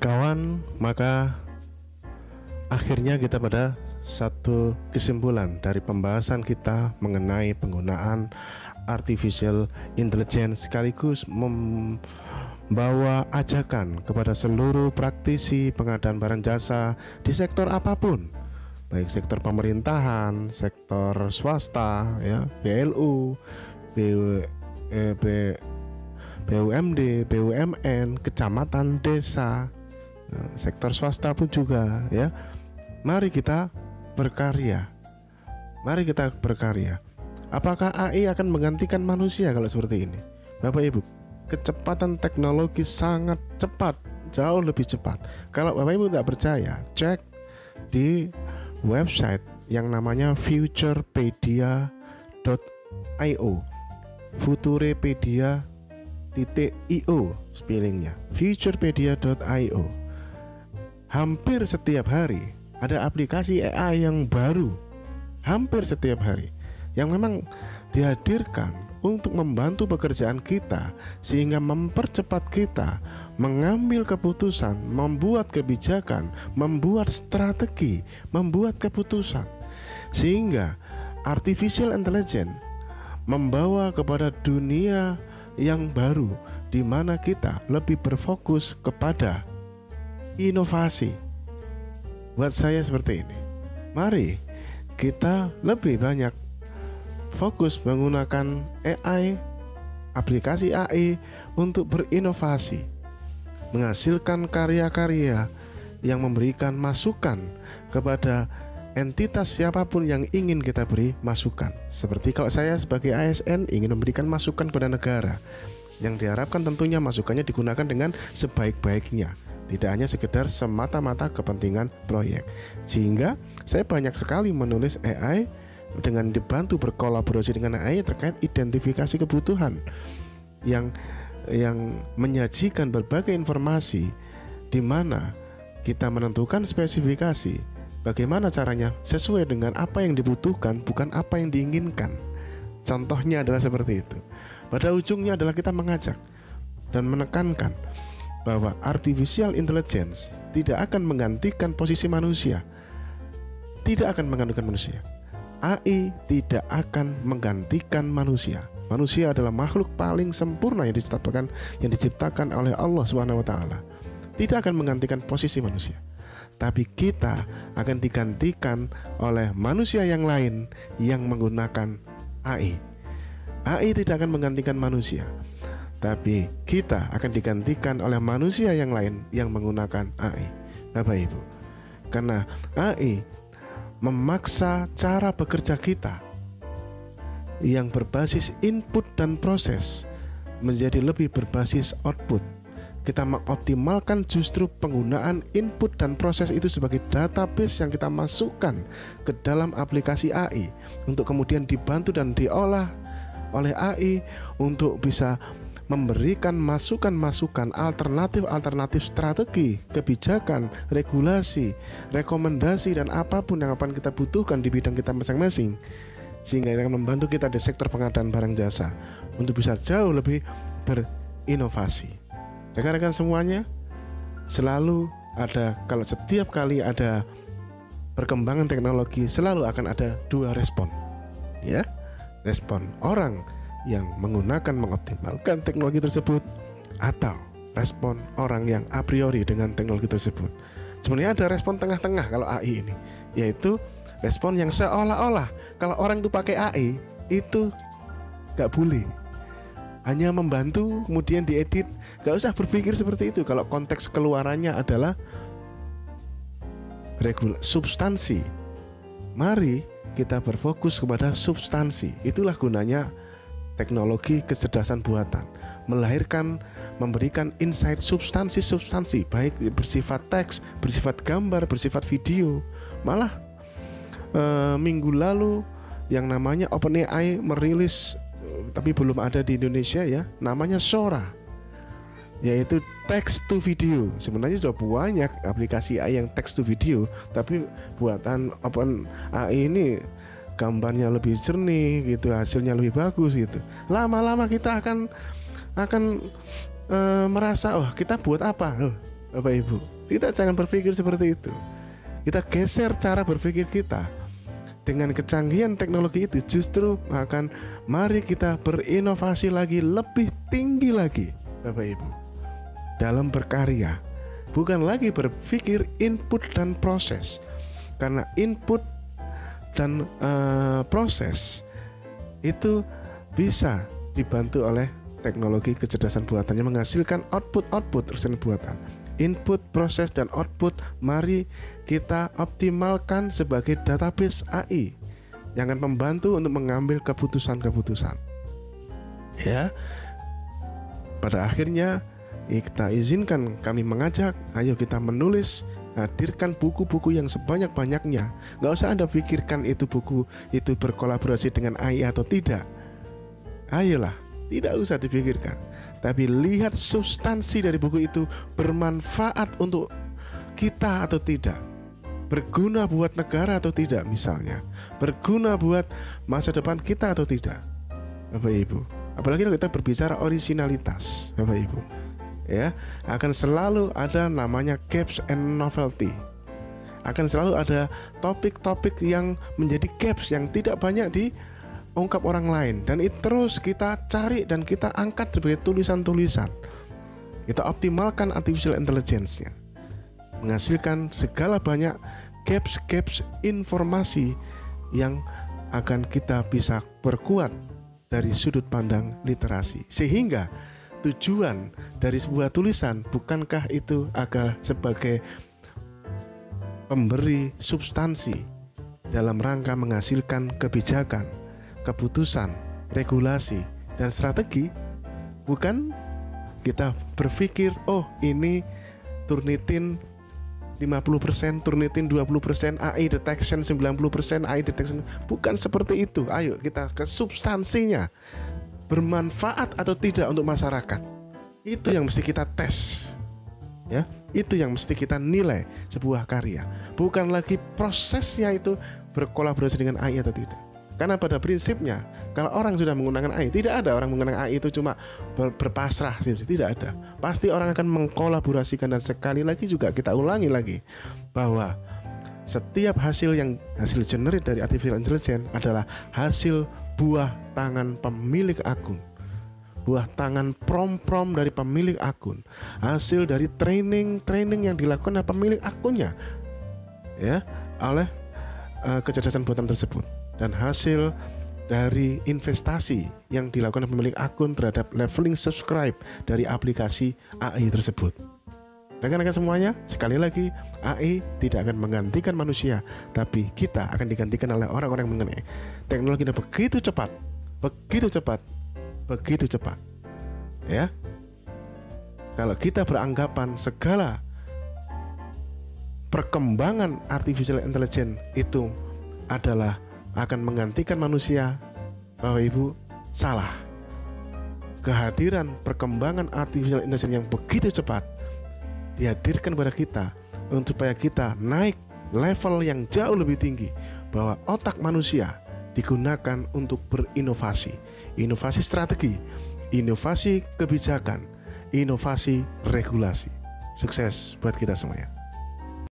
Kawan, maka akhirnya kita pada satu kesimpulan dari pembahasan kita mengenai penggunaan artificial intelligence, sekaligus membawa ajakan kepada seluruh praktisi pengadaan barang jasa di sektor apapun, baik sektor pemerintahan, sektor swasta, ya, BLU, BUMD, BUMN, kecamatan, desa, sektor swasta pun juga, ya. Mari kita berkarya. Mari kita berkarya. Apakah AI akan menggantikan manusia kalau seperti ini? Bapak Ibu, kecepatan teknologi sangat cepat, jauh lebih cepat. Kalau Bapak Ibu tidak percaya, cek di website yang namanya futurepedia.io, futurepedia.io spellingnya, futurepedia.io. Hampir setiap hari ada aplikasi AI yang baru, hampir setiap hari, yang memang dihadirkan untuk membantu pekerjaan kita, sehingga mempercepat kita mengambil keputusan, membuat kebijakan, membuat strategi, membuat keputusan, sehingga artificial intelligence membawa kepada dunia yang baru, di mana kita lebih berfokus kepada inovasi. Buat saya seperti ini, mari kita lebih banyak fokus menggunakan AI, aplikasi AI untuk berinovasi, menghasilkan karya-karya yang memberikan masukan kepada entitas siapapun yang ingin kita beri masukan. Seperti kalau saya sebagai ASN ingin memberikan masukan kepada negara, yang diharapkan tentunya masukannya digunakan dengan sebaik-baiknya, tidak hanya sekedar semata-mata kepentingan proyek. Sehingga saya banyak sekali menulis AI dengan dibantu berkolaborasi dengan AI terkait identifikasi kebutuhan yang menyajikan berbagai informasi, di mana kita menentukan spesifikasi, bagaimana caranya sesuai dengan apa yang dibutuhkan, bukan apa yang diinginkan. Contohnya adalah seperti itu. Pada ujungnya adalah kita mengajak dan menekankan bahwa artificial intelligence tidak akan menggantikan posisi manusia. Tidak akan menggantikan manusia. AI tidak akan menggantikan manusia. Manusia adalah makhluk paling sempurna yang diciptakan oleh Allah SWT. Tidak akan menggantikan posisi manusia, tapi kita akan digantikan oleh manusia yang lain yang menggunakan AI. AI tidak akan menggantikan manusia, tapi kita akan digantikan oleh manusia yang lain yang menggunakan AI. Bapak Ibu, karena AI memaksa cara bekerja kita yang berbasis input dan proses menjadi lebih berbasis output. Kita mengoptimalkan justru penggunaan input dan proses itu sebagai database yang kita masukkan ke dalam aplikasi AI, untuk kemudian dibantu dan diolah oleh AI untuk bisa memberikan masukan-masukan, alternatif-alternatif strategi, kebijakan, regulasi, rekomendasi, dan apapun yang akan kita butuhkan di bidang kita masing-masing, sehingga akan membantu kita di sektor pengadaan barang jasa untuk bisa jauh lebih berinovasi. Rekan-rekan semuanya, selalu ada, kalau setiap kali ada perkembangan teknologi, selalu akan ada dua respon, ya. Respon orang yang menggunakan, mengoptimalkan teknologi tersebut, atau respon orang yang a priori dengan teknologi tersebut. Sebenarnya ada respon tengah-tengah kalau AI ini, yaitu respon yang seolah-olah kalau orang itu pakai AI itu gak boleh, hanya membantu kemudian diedit, gak usah berpikir seperti itu. Kalau konteks keluarannya adalah substansi, mari kita berfokus kepada substansi. Itulah gunanya teknologi kecerdasan buatan, melahirkan, memberikan insight substansi-substansi, baik bersifat teks, bersifat gambar, bersifat video. Malah minggu lalu yang namanya OpenAI merilis, tapi belum ada di Indonesia, ya, namanya Sora, yaitu text to video. Sebenarnya sudah banyak aplikasi AI yang text to video, tapi buatan OpenAI ini gambarnya lebih jernih gitu, hasilnya lebih bagus gitu. Lama-lama kita akan merasa, oh kita buat apa? Bapak Ibu, Kita jangan berpikir seperti itu. Kita geser cara berpikir kita. Dengan kecanggihan teknologi itu justru akan mari kita berinovasi lagi, lebih tinggi lagi, Bapak Ibu, dalam berkarya. Bukan lagi berpikir input dan proses. Karena input dan proses itu bisa dibantu oleh teknologi kecerdasan buatan yang menghasilkan output kecerdasan buatan. Input, proses, dan output mari kita optimalkan sebagai database AI yang akan membantu untuk mengambil keputusan-keputusan. Ya, pada akhirnya kita izinkan, kami mengajak, ayo kita menulis, hadirkan buku-buku yang sebanyak-banyaknya. Gak usah Anda pikirkan itu buku itu berkolaborasi dengan AI atau tidak. Ayolah, tidak usah dipikirkan. Tapi lihat substansi dari buku itu bermanfaat untuk kita atau tidak, berguna buat negara atau tidak, misalnya berguna buat masa depan kita atau tidak, Bapak Ibu. Apalagi kalau kita berbicara originalitas, Bapak Ibu, ya, akan selalu ada namanya gaps and novelty. Akan selalu ada topik-topik yang menjadi gaps yang tidak banyak diungkap orang lain, dan itu terus kita cari dan kita angkat sebagai tulisan-tulisan. Kita optimalkan artificial intelligence-nya, menghasilkan segala banyak gaps informasi yang akan kita bisa perkuat dari sudut pandang literasi. Sehingga tujuan dari sebuah tulisan bukankah itu agar sebagai pemberi substansi dalam rangka menghasilkan kebijakan, keputusan, regulasi, dan strategi? Bukan kita berpikir, oh ini Turnitin 50%, Turnitin 20%, AI detection 90%, AI detection. Bukan seperti itu. Ayo kita ke substansinya, bermanfaat atau tidak untuk masyarakat. Itu yang mesti kita tes, ya. Itu yang mesti kita nilai sebuah karya. Bukan lagi prosesnya itu berkolaborasi dengan AI atau tidak. Karena pada prinsipnya, kalau orang sudah menggunakan AI, tidak ada orang menggunakan AI itu cuma berpasrah, tidak ada. Pasti orang akan mengkolaborasikan. Dan sekali lagi juga kita ulangi lagi bahwa setiap hasil generate dari artificial intelligence adalah hasil buah tangan pemilik akun, buah tangan prom dari pemilik akun, hasil dari training yang dilakukan oleh pemilik akunnya, ya, oleh kecerdasan buatan tersebut, dan hasil dari investasi yang dilakukan oleh pemilik akun terhadap leveling subscribe dari aplikasi AI tersebut. Rekan-rekan semuanya, sekali lagi, AI tidak akan menggantikan manusia, tapi kita akan digantikan oleh orang-orang yang mengenai teknologi yang begitu cepat, ya. Kalau kita beranggapan segala perkembangan artificial intelligence itu adalah akan menggantikan manusia, Bapak Ibu, salah. Kehadiran perkembangan artificial intelligence yang begitu cepat dihadirkan pada kita supaya kita naik level yang jauh lebih tinggi, bahwa otak manusia digunakan untuk berinovasi, inovasi strategi, inovasi kebijakan, inovasi regulasi. Sukses buat kita semuanya.